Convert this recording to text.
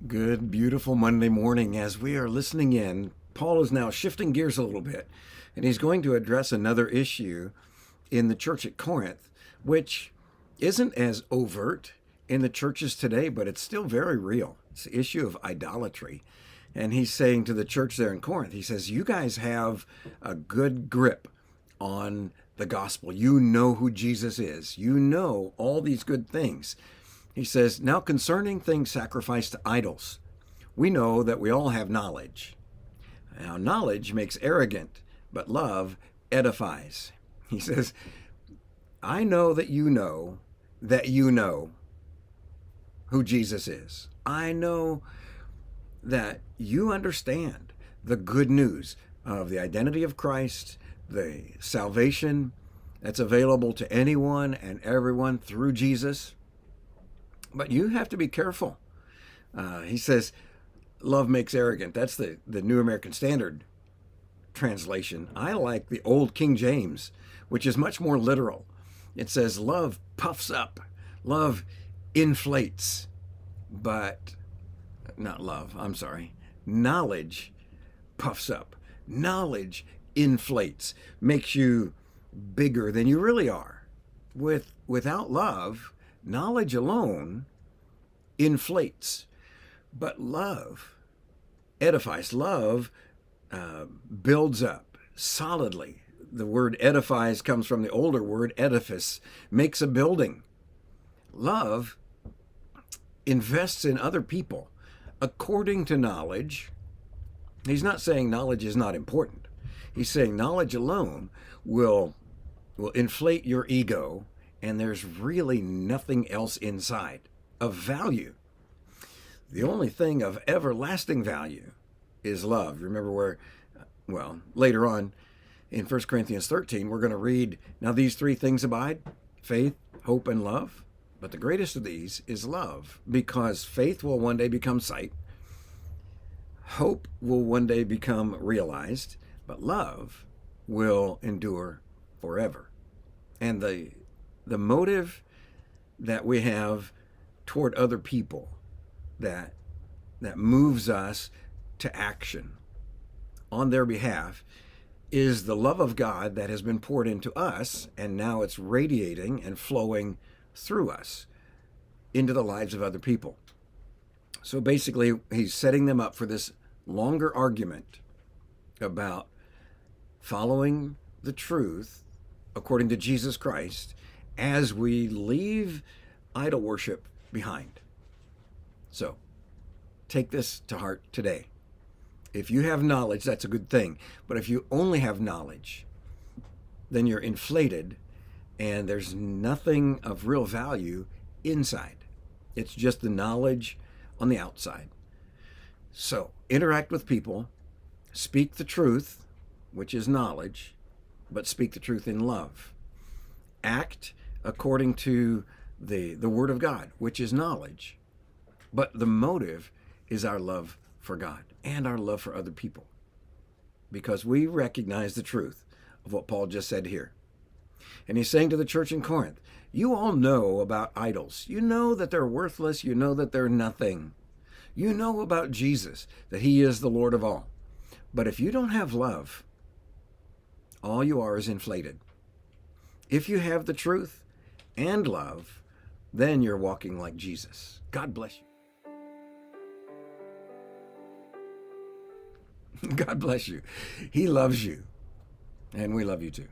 Good, beautiful Monday morning. As we are listening in, Paul is now shifting gears a little bit, and he's going to address another issue in the church at Corinth, which isn't as overt in the churches today, but it's still very real. It's the issue of idolatry. And he's saying to the church there in Corinth, he says, you guys have a good grip on the gospel. You know who Jesus is. You know all these good things. He says, now concerning things sacrificed to idols, we know that we all have knowledge. Now, knowledge makes arrogant, but love edifies. He says, I know that you know who Jesus is. I know that you understand the good news of the identity of Christ, the salvation that's available to anyone and everyone through Jesus. But you have to be careful. He says, love makes arrogant. That's the New American Standard translation. I like the old King James, which is much more literal. It says, love puffs up, love inflates, but not love, I'm sorry. Knowledge puffs up. Knowledge inflates, makes you bigger than you really are. Without love, knowledge alone inflates, but love edifies. Love builds up solidly. The word edifies comes from the older word edifice, makes a building. Love invests in other people according to knowledge. He's not saying knowledge is not important. He's saying knowledge alone will inflate your ego, and there's really nothing else inside of value. The only thing of everlasting value is love. Remember later on in 1 Corinthians 13, we're going to read, now these three things abide, faith, hope, and love. But the greatest of these is love, because faith will one day become sight. Hope will one day become realized, but love will endure forever. And the motive that we have toward other people that moves us to action on their behalf is the love of God that has been poured into us, and now it's radiating and flowing through us into the lives of other people. So basically, he's setting them up for this longer argument about following the truth according to Jesus Christ as we leave idol worship behind. So take this to heart today. If you have knowledge, that's a good thing. But if you only have knowledge, then you're inflated and there's nothing of real value inside. It's just the knowledge on the outside. So interact with people, speak the truth, which is knowledge, but speak the truth in love. Act according to the Word of God, which is knowledge. But the motive is our love for God and our love for other people, because we recognize the truth of what Paul just said here. And he's saying to the church in Corinth, you all know about idols. You know that they're worthless. You know that they're nothing. You know about Jesus, that he is the Lord of all. But if you don't have love, all you are is inflated. If you have the truth and love, then you're walking like Jesus. God bless you. God bless you. He loves you, and we love you too.